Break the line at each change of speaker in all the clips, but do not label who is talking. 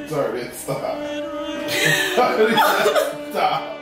retarded. Stop. Stop.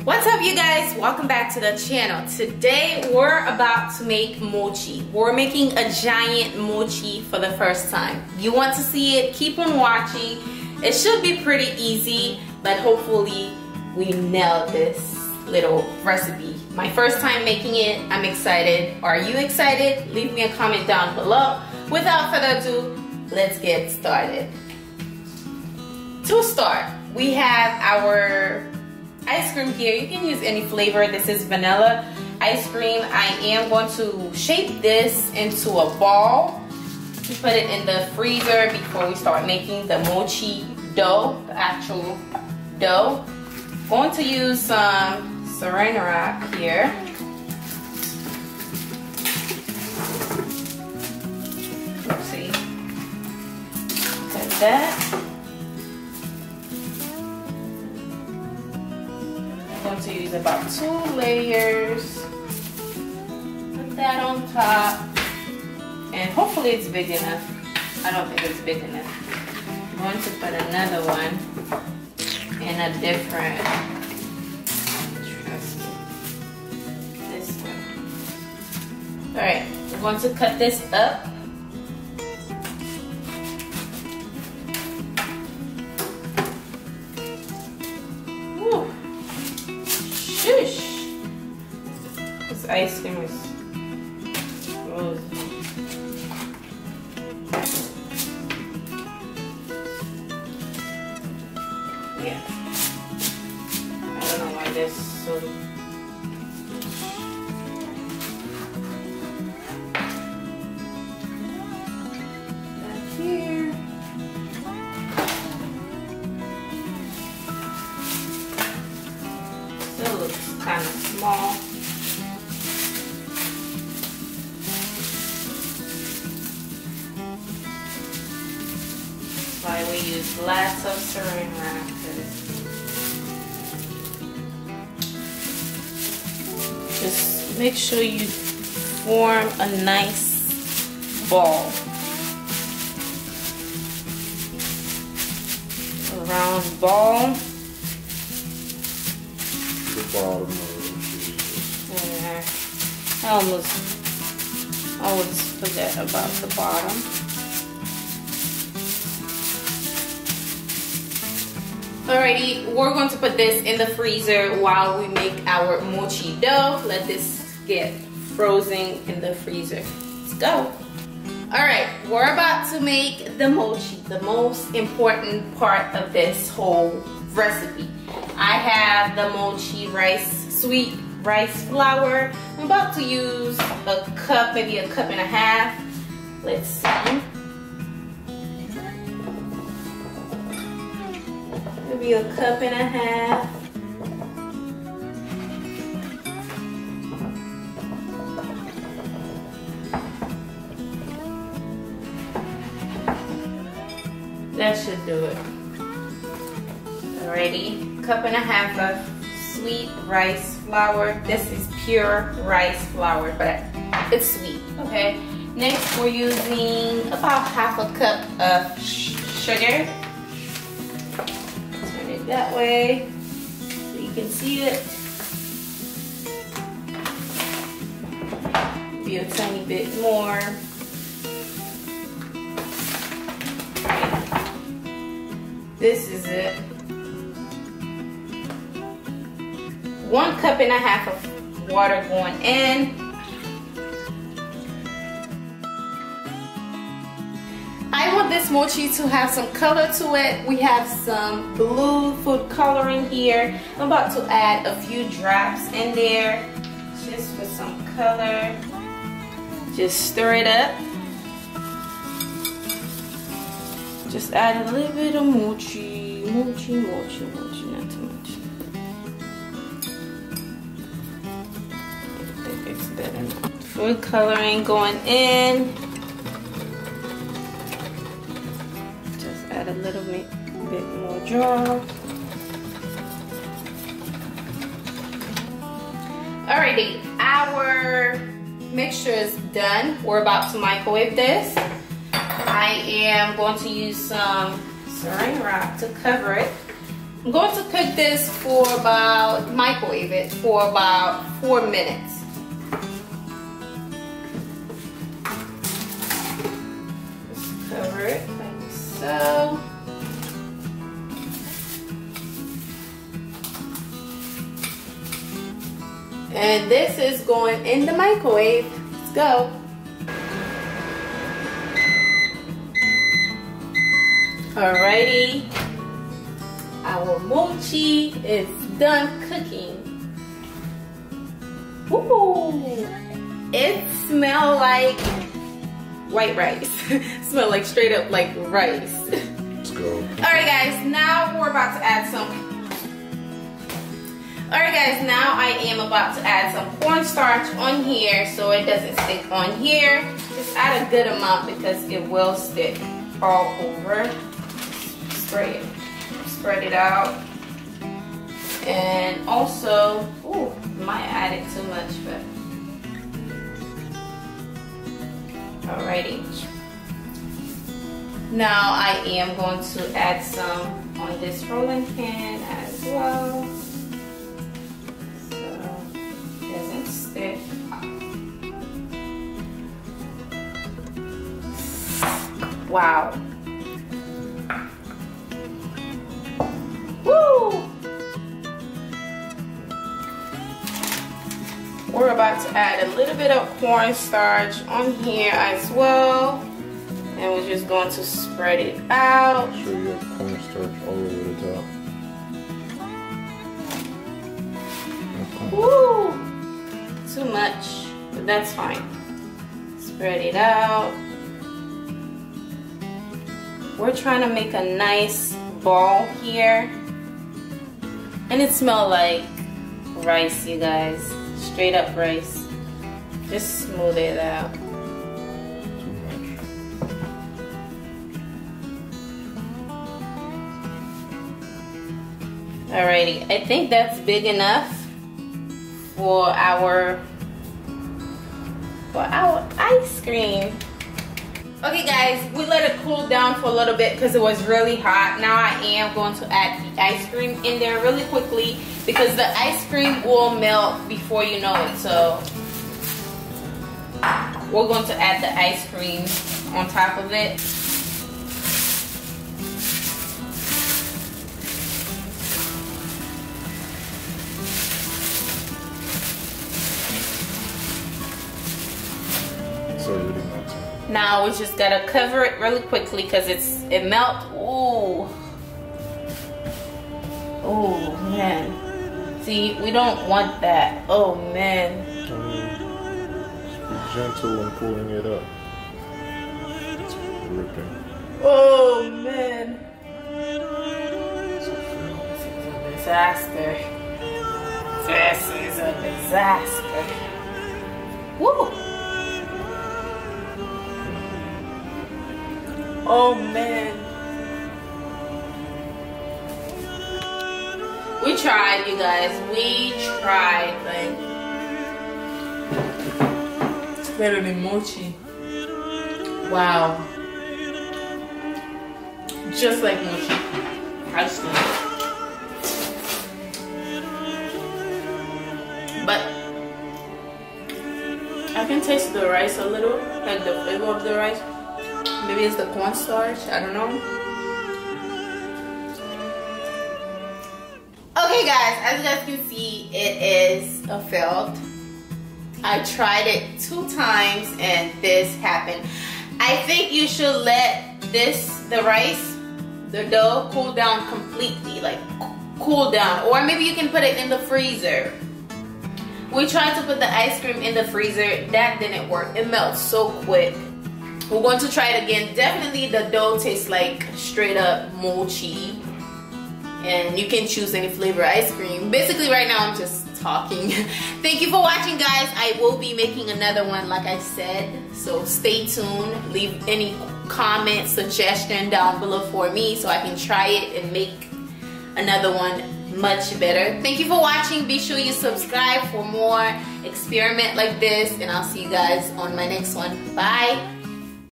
What's up, you guys? Welcome back to the channel. Today we're about to make mochi. We're making a giant mochi for the first time. You want to see it? Keep on watching. It should be pretty easy, but hopefully we nail this little recipe. My first time making it. I'm excited. Are you excited? Leave me a comment down below. Without further ado, let's get started. To start, we have our ice cream here. You can use any flavor. This is vanilla ice cream. I am going to shape this into a ball to put it in the freezer before we start making the mochi dough, the actual dough. Going to use some saran wrap here. Let's see. Cut that. I'm going to use about 2 layers. Put that on top. And hopefully it's big enough. I don't think it's big enough. I'm going to put another one in a different, this one. Alright, we're going to cut this up. Whew. Shush! This ice cream is frozen. Yeah. I don't know why this is so. Back here. Still looks kind of small. That's why we use lots of saran wrap. Just make sure you form a nice ball. A round ball.
The bottom of
Yeah. I always forget about the bottom. Alrighty, we're going to put this in the freezer while we make our mochi dough. Let this get frozen in the freezer. Let's go. Alright, we're about to make the mochi, the most important part of this whole recipe. I have the mochi rice, sweet rice flour. I'm about to use a cup, maybe a cup and a half. Let's see. Maybe a cup and a half. That should do it. Alrighty, cup and a half of sweet rice flour. This is pure rice flour, but it's sweet, okay? Next, we're using about half a cup of sugar. That way so you can see it. Maybe a tiny bit more. This is it. 1 cup and a half of water going in. I want this mochi to have some color to it. We have some blue food coloring here. I'm about to add a few drops in there just for some color. Just stir it up. Just add a little bit of mochi. Mochi, mochi, mochi, not too much. I think it's better now. Food coloring going in. Add a little bit more drop. Alrighty, our mixture is done, we're about to microwave this. I am going to use some saran wrap to cover it. I'm going to cook this for about, microwave it for about 4 minutes. Just cover it like so. And this is going in the microwave. Let's go. Alrighty, our mochi is done cooking. Ooh, it smells like white rice. Smell like straight up like rice.
Let's go.
Alright guys, now we're about to add some. Alright guys, now I am about to add some cornstarch on here so it doesn't stick on here. Just add a good amount because it will stick all over. Spread it out. And also, ooh, might add it too much, but alrighty. Now I am going to add some on this rolling pin as well, so it doesn't stick. Wow. Woo! We're about to add a little bit of cornstarch on here as well. And we're just going to spread it out.
Make sure you have cornstarch all over the top. Okay.
Woo! Too much, but that's fine. Spread it out. We're trying to make a nice ball here. And it smells like rice, you guys. Straight up rice. Just smooth it out.
Too much.
Alrighty, I think that's big enough for our ice cream. Okay guys, we let it cool down for a little bit because it was really hot. Now I am going to add the ice cream in there really quickly because the ice cream will melt before you know it. So we're going to add the ice cream on top of it.
It's already melting.
Now we just gotta cover it really quickly because it melt. Ooh. Oh man. See, we don't want that. Oh man.
Just be gentle when pulling it up. It's ripping.
Oh man. This is a disaster. This is a disaster. Woo. Oh man. We tried, you guys. We tried. Like, it's better than mochi. Wow. Just like mochi. Ice cream. But I can taste the rice a little, like the flavor of the rice. Maybe it's the cornstarch, I don't know. Okay guys, as you guys can see, it is a failed. I tried it 2 times and this happened. I think you should let the rice, the dough, cool down completely, like cool down. Or maybe you can put it in the freezer. We tried to put the ice cream in the freezer, that didn't work. It melts so quick. We're going to try it again. Definitely the dough tastes like straight up mochi. And you can choose any flavor ice cream. Basically right now I'm just talking. Thank you for watching guys. I will be making another one like I said. So stay tuned. Leave any comment, suggestion down below for me so I can try it and make another one much better. Thank you for watching. Be sure you subscribe for more experiment like this, and I'll see you guys on my next one. Bye.